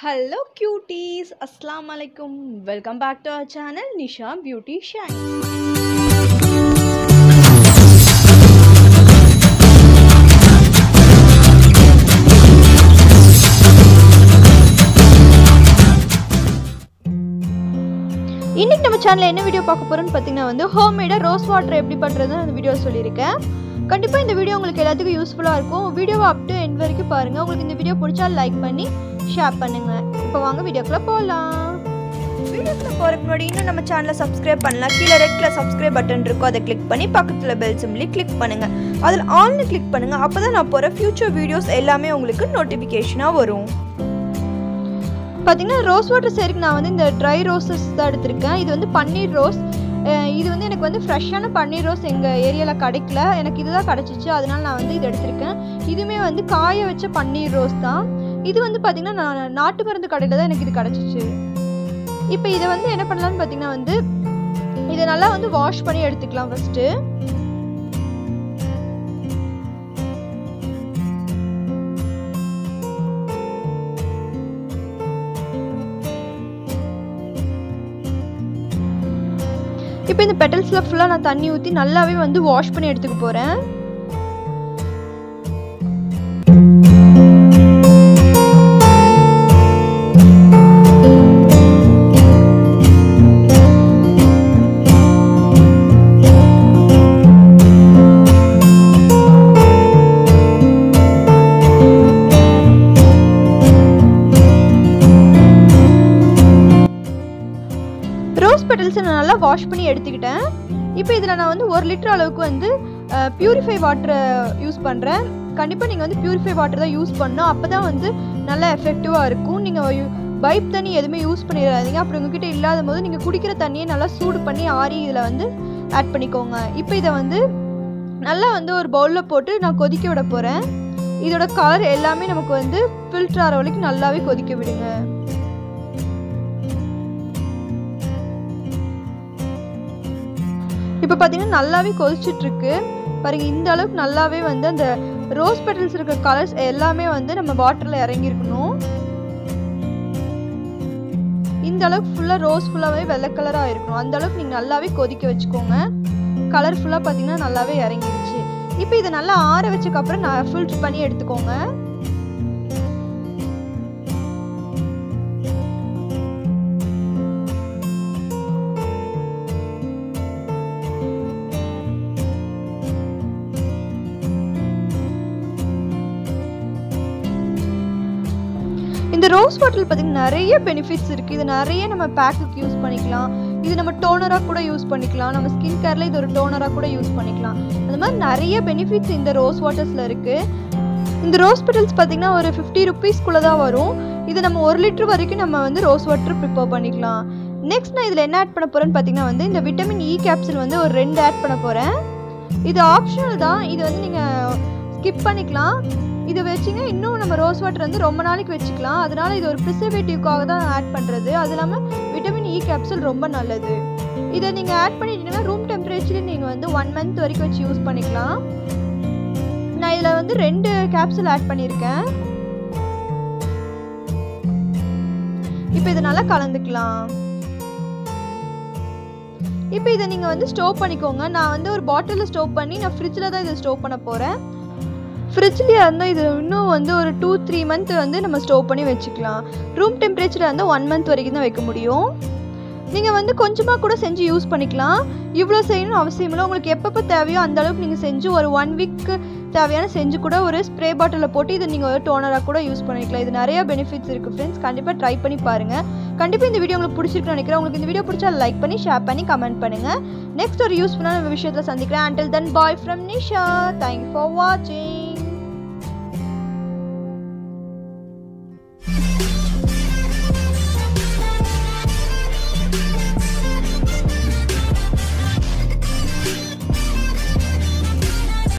Hello cuties, Assalamu alaikum. Welcome back to our channel Nisha Beauty Shine. இன்னைக்கு நம்ம சேனல்ல என்ன வீடியோ பார்க்க போறோம்னு பாத்தீங்கன்னா ஹோம்மேட் ரோஸ் வாட்டர் எப்படி பண்றதுன்னு அந்த வீடியோ சொல்லியிருக்கேன். கண்டிப்பா இந்த வீடியோ உங்களுக்கு எல்லாத்துக்கும் யூஸ்ஃபுல்லா இருக்கும். வீடியோவை அப் டு எண்ட் வரைக்கும் பாருங்க. உங்களுக்கு இந்த வீடியோ பிடிச்சா லைக் பண்ணி ஷேர் பண்ணுங்க. இப்போ வாங்க வீடியோக்குள்ள போலாம். வீடியோக்குள்ள போறதுக்கு முன்னாடி இன்னும் நம்ம சேனலை சப்ஸ்கிரைப் பண்ணலாம். கீழே ரெட்ல சப்ஸ்கிரைப் பட்டன் இருக்கும், அதை கிளிக் பண்ணி பக்கத்துல பெல் சிம்பிளை கிளிக் பண்ணுங்க. அதில் ஆல்னு கிளிக் பண்ணுங்க. அப்பதான் நான் போற ஃபியூச்சர் வீடியோஸ் எல்லாமே உங்களுக்கு நோட்டிஃபிகேஷனா வரும். பார்த்தீங்கன்னா ரோஸ் வாட்டர் செய்யறதுக்கு நான் இந்த ட்ரை ரோஸஸ் தான் எடுத்திருக்கேன். இது பன்னீர் ரோஸ். இது எனக்கு ஃப்ரெஷ்ஷான பன்னீர் ரோஸ் எங்கள் ஏரியாவில் கிடைக்கல. எனக்கு இதுதான் கிடச்சிச்சு, அதனால நான் இது எடுத்திருக்கேன். இதுவுமே காய வச்ச பன்னீர் ரோஸ் தான். இது பார்த்தீங்கன்னா நான் நாட்டு மருந்து கடையில் தான் எனக்கு இது கிடச்சிச்சு. இப்போ இதை என்ன பண்ணலான்னு பார்த்தீங்கன்னா இதை நல்லா வாஷ் பண்ணி எடுத்துக்கலாம் ஃபஸ்ட்டு. இப்போ இந்த பெட்டல்ஸ்ல ஃபுல்லா நான் தண்ணி ஊத்தி நல்லாவே வாஷ் பண்ணி எடுத்துக்க போறேன். பெட்டல்ஸை நான் நல்லா வாஷ் பண்ணி எடுத்துக்கிட்டேன். இப்போ இதில் நான் 1 லிட்டர் அளவுக்கு பியூரிஃபை வாட்டரை யூஸ் பண்ணுறேன். கண்டிப்பாக நீங்கள் பியூரிஃபை வாட்டர் தான் யூஸ் பண்ணணும். அப்போ தான் நல்லா எஃபெக்டிவாக இருக்கும். நீங்கள் பைப் தண்ணி எதுவுமே யூஸ் பண்ணிடாதீங்க. அப்படி உங்ககிட்ட இல்லாத போது நீங்கள் குடிக்கிற தண்ணியை நல்லா சூடு பண்ணி ஆறி இதில் ஆட் பண்ணிக்கோங்க. இப்போ இதை நல்லா ஒரு பவுலில் போட்டு நான் கொதிக்க விட போகிறேன். இதோட கலர் எல்லாமே நமக்கு ஃபில்டர் ஆகிற வரைக்கும் நல்லாவே கொதிக்க விடுங்க. இப்போ பார்த்தீங்கன்னா நல்லாவே கொதிச்சுட்ருக்கு பாருங்க. இந்த அளவுக்கு நல்லாவே அந்த ரோஸ் பெட்டல்ஸ் இருக்க கலர்ஸ் எல்லாமே நம்ம வாட்டரில் இறங்கியிருக்கணும். இந்த அளவுக்கு ஃபுல்லாக ரோஸ் ஃபுல்லாகவே வெள்ளை கலராக இருக்கணும். அந்த அளவுக்கு நீங்கள் நல்லாவே கொதிக்க வச்சுக்கோங்க. கலர் ஃபுல்லாக பார்த்தீங்கன்னா நல்லாவே இறங்கிடுச்சு. இப்போ இதை நல்லா ஆற வச்சக்கப்புறம் நான் ஃபில்டர் பண்ணி எடுத்துக்கோங்க. இந்த ரோஸ் வாட்டர் பார்த்தீங்கன்னா நிறைய பெனிஃபிட்ஸ் இருக்குது. இது நிறைய நம்ம பேக்குக்கு யூஸ் பண்ணிக்கலாம். இது நம்ம டோனராக கூட யூஸ் பண்ணிக்கலாம். நம்ம ஸ்கின் கேரில் இது ஒரு டோனராக கூட யூஸ் பண்ணிக்கலாம். அந்த மாதிரி நிறைய பெனிஃபிட்ஸ் இந்த ரோஸ் வாட்டர்ஸில் இருக்குது. இந்த ரோஸ் பெட்டல்ஸ் பார்த்தீங்கன்னா ஒரு 50 ருபீஸ்க்குள்ளே தான் வரும். இது நம்ம 1 லிட்டர் வரைக்கும் நம்ம ரோஸ் வாட்டர் ப்ரிப்பேர் பண்ணிக்கலாம். நெக்ஸ்ட் நான் இதில் என்ன ஆட் பண்ண போகிறேன்னு பார்த்தீங்கன்னா இந்த விட்டமின் இ கேப்சூல் ஒரு 2 ஆட் பண்ண போகிறேன். இது ஆப்ஷனல் தான். இது நீங்கள் ஸ்கிப் பண்ணிக்கலாம். இதை வச்சிங்க இன்னும் நம்ம ரோஸ் வாட்டர் ரொம்ப நாளைக்கு வச்சுக்கலாம். அதனால இது ஒரு ப்ரிசர்வேட்டிவ்காக தான் ஆட் பண்ணுறது. அது இல்லாமல் விட்டமின் இ கேப்சூல் ரொம்ப நல்லது. இதை நீங்கள் ஆட் பண்ணிட்டீங்கன்னா ரூம் டெம்பரேச்சரில் நீங்கள் 1 மந்த் வரைக்கும் வச்சு யூஸ் பண்ணிக்கலாம். நான் இதில் 2 கேப்சூல் ஆட் பண்ணியிருக்கேன். இப்போ இதை நல்லா கலந்துக்கலாம். இப்போ இதை நீங்கள் ஸ்டோவ் பண்ணிக்கோங்க. நான் ஒரு பாட்டிலில் ஸ்டோவ் பண்ணி நான் ஃப்ரிட்ஜில் தான் இதை ஸ்டோவ் பண்ண போகிறேன். ஃப்ரிட்ஜ்லேயே இருந்தால் இது இன்னும் ஒரு 2-3 மந்த் நம்ம ஸ்டோவ் பண்ணி வச்சுக்கலாம். ரூம் டெம்பரேச்சரில் 1 மந்த் வரைக்கும் தான் வைக்க முடியும். நீங்கள் கொஞ்சமாக கூட செஞ்சு யூஸ் பண்ணிக்கலாம். இவ்வளோ செய்யணும்னு அவசியம் இல்லை. உங்களுக்கு எப்பப்போ தேவையோ அந்த அளவுக்கு நீங்கள் செஞ்சு ஒரு 1 வீக்கு தேவையான செஞ்சு கூட ஒரு ஸ்ப்ரே பாட்டிலில் போட்டு இதை நீங்கள் ஒரு டோனராக கூட யூஸ் பண்ணிக்கலாம். இது நிறைய பெனிஃபிட்ஸ் இருக்குது ஃப்ரெண்ட்ஸ். கண்டிப்பாக ட்ரை பண்ணி பாருங்கள். கண்டிப்பாக இந்த வீடியோ உங்களுக்கு பிடிச்சிருக்குன்னு நினைக்கிறேன். உங்களுக்கு இந்த வீடியோ பிடிச்சா லைக் பண்ணி ஷேர் பண்ணி கமெண்ட் பண்ணுங்கள். நெக்ஸ்ட் ஒரு யூஸ்ஃபுல்லான விஷயத்தில் சந்திக்கிறேன். Until then, bye from Nisha. Thank you for watching.